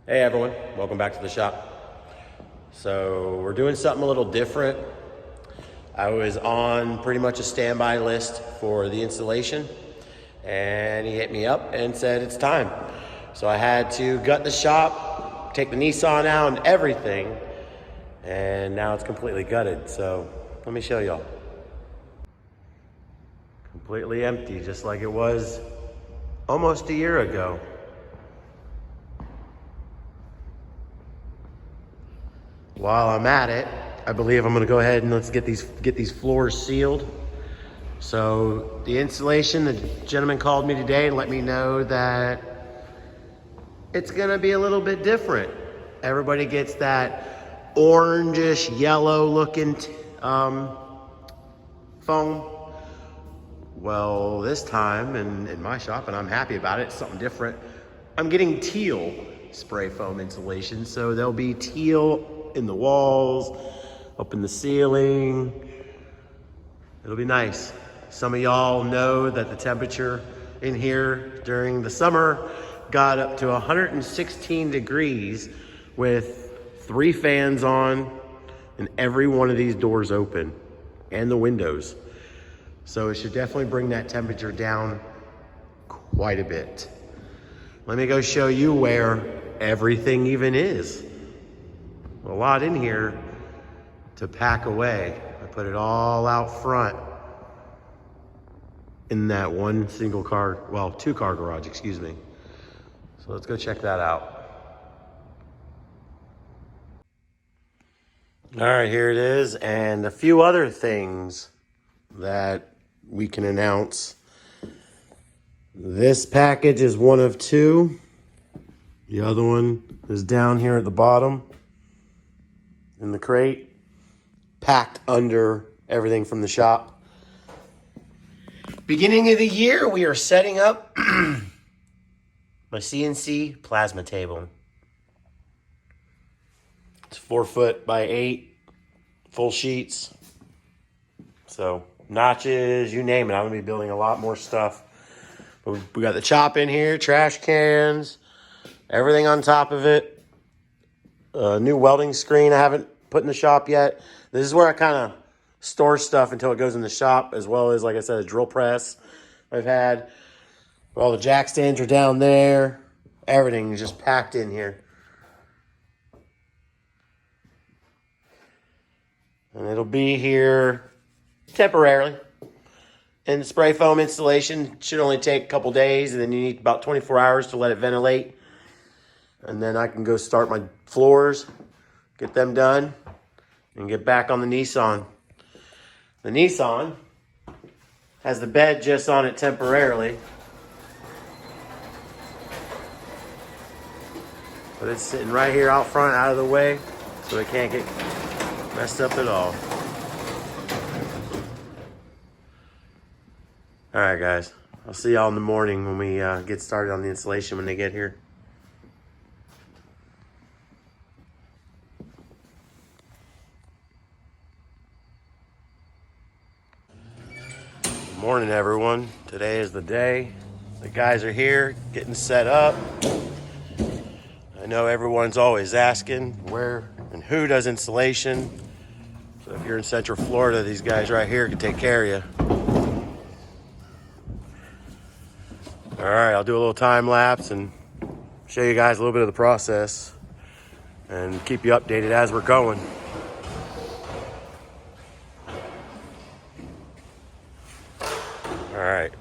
Hey everyone, welcome back to the shop. So we're doing something a little different. I was on pretty much a standby list for the installation and he hit me up and said it's time. So I had to gut the shop, take the Nissan out and everything, and now it's completely gutted. So let me show y'all. Completely empty, just like it was almost a year ago. While I'm at it, I believe I'm gonna go ahead and let's get these floors sealed. So the installation, the gentleman called me today and let me know that it's gonna be a little bit different. Everybody gets that orangish yellow looking foam. Well, this time in my shop, and I'm happy about it, it's something different. I'm getting teal spray foam insulation. So there'll be teal in the walls, up in the ceiling. It'll be nice. Some of y'all know that the temperature in here during the summer got up to 116 degrees with 3 fans on and every one of these doors open and the windows. So it should definitely bring that temperature down quite a bit. Let me go show you where everything even is. A lot in here to pack away. I put it all out front in that one single car, well, 2-car garage, excuse me. So let's go check that out. All right, here it is, and a few other things that we can announce. This package is one of 2. The other one is down here at the bottom in the crate, packed under everything from the shop. Beginning of the year, we are setting up my CNC plasma table. It's 4 foot by 8, full sheets. So notches, you name it. I'm gonna be building a lot more stuff. But we got the chop in here, trash cans, everything on top of it. A new welding screen I haven't put in the shop yet. This is where I kind of store stuff until it goes in the shop, as well as, like I said, a drill press I've had. All the jack stands are down there. Everything is just packed in here. And it'll be here temporarily. And the spray foam installation should only take a couple days, and then you need about 24 hours to let it ventilate. And then I can go start my floors, get them done, and get back on the Nissan. The Nissan has the bed just on it temporarily, but it's sitting right here out front, out of the way, so it can't get messed up at all. All right, guys. I'll see y'all in the morning when we get started on the installation when they get here. Morning, everyone. Today is the day. The guys are here getting set up. I know everyone's always asking where and who does installation. So if you're in Central Florida, these guys right here can take care of you. All right, I'll do a little time lapse and show you guys a little bit of the process and keep you updated as we're going. All right.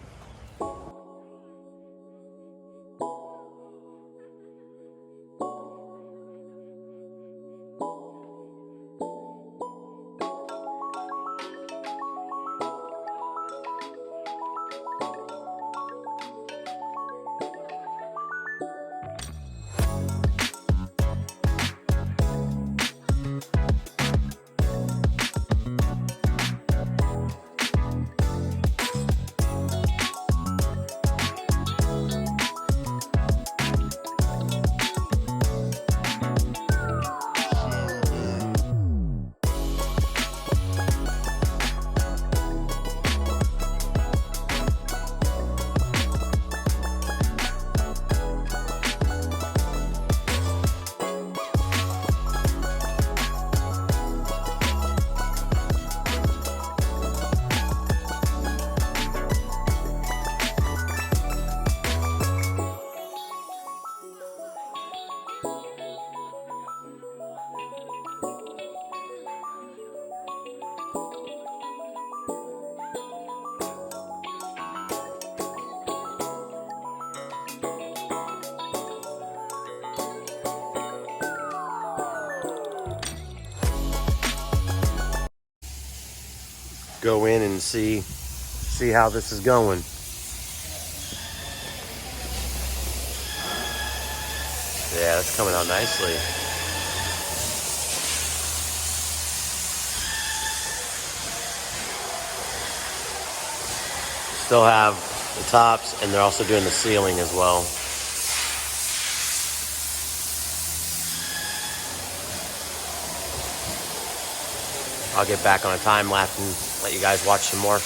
go in and see how this is going. Yeah, that's coming out nicely. Still have the tops, and they're also doing the ceiling as well. I'll get back on a time lapse and let you guys watch some more.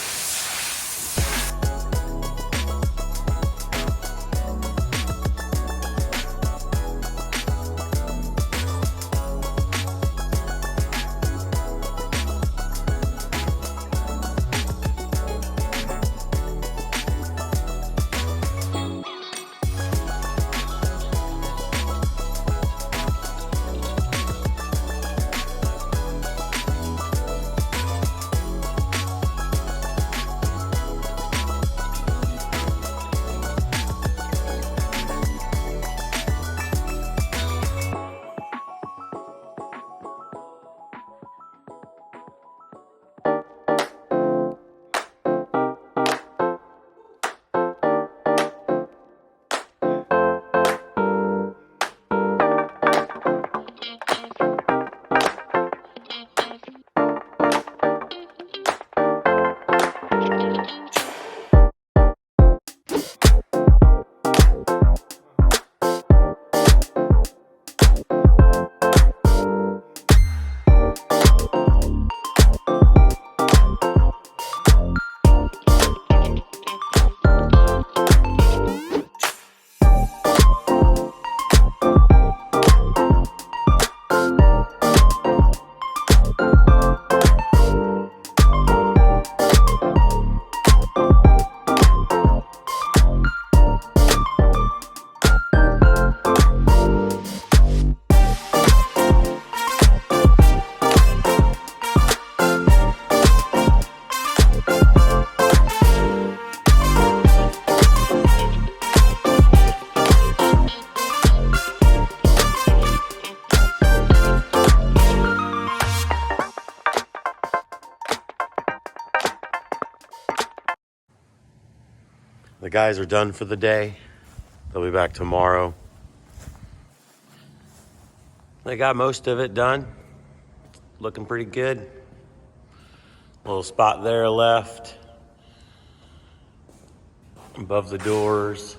The guys are done for the day. They'll be back tomorrow. They got most of it done. Looking pretty good. Little spot there left above the doors.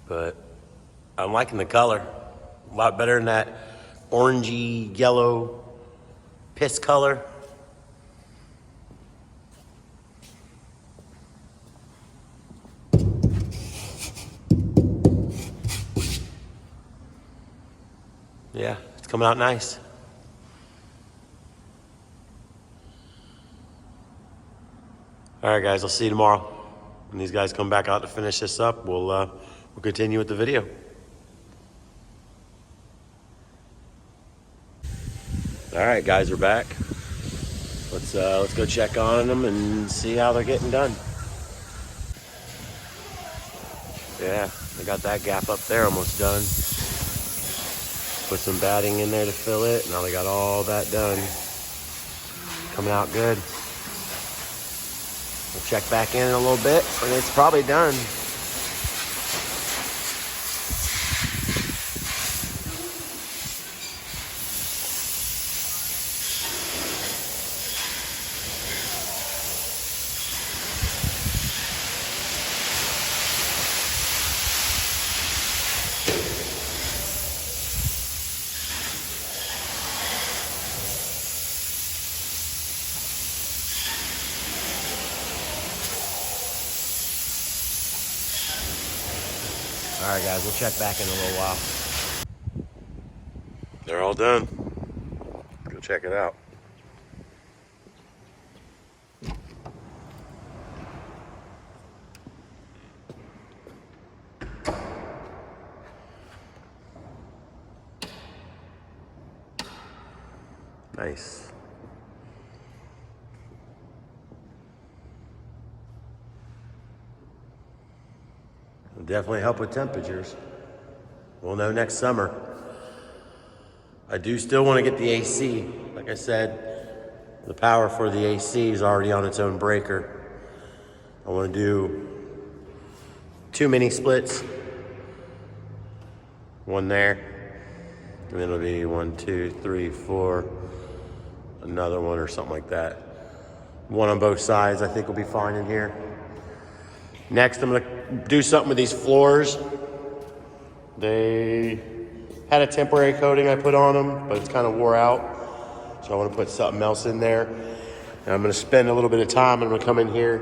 But I'm liking the color. A lot better than that orangey yellow piss color. Yeah, it's coming out nice. All right, guys, I'll see you tomorrow. When these guys come back out to finish this up, we'll continue with the video. All right, guys, we're back. Let's go check on them and see how they're getting done. Yeah, they got that gap up there almost done. Put some batting in there to fill it. Now they got all that done. Coming out good. We'll check back in a little bit, and it's probably done. All right, guys, we'll check back in a little while. They're all done. Go check it out. Nice. It'll definitely help with temperatures. We'll know next summer. I do still want to get the AC. Like I said, The power for the AC is already on its own breaker. I want to do 2 mini splits. One there. And then it'll be 1, 2, 3, 4. Another one or something like that. One on both sides, I think will be fine in here. Next, I'm gonna do something with these floors. They had a temporary coating I put on them, but it's kind of wore out. So I want to put something else in there. And I'm gonna spend a little bit of time, and I'm gonna come in here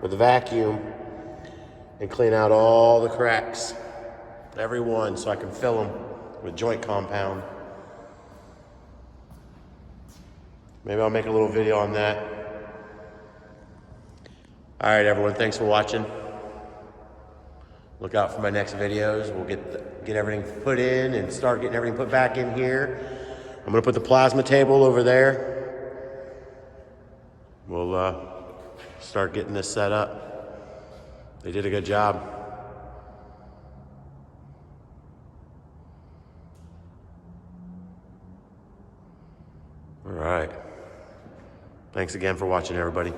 with a vacuum and clean out all the cracks. Every one, so I can fill them with joint compound. Maybe I'll make a little video on that. All right, everyone, thanks for watching. Look out for my next videos. We'll get everything put in and start getting everything put back in here. I'm gonna put the plasma table over there. We'll start getting this set up. They did a good job. All right. Thanks again for watching, everybody.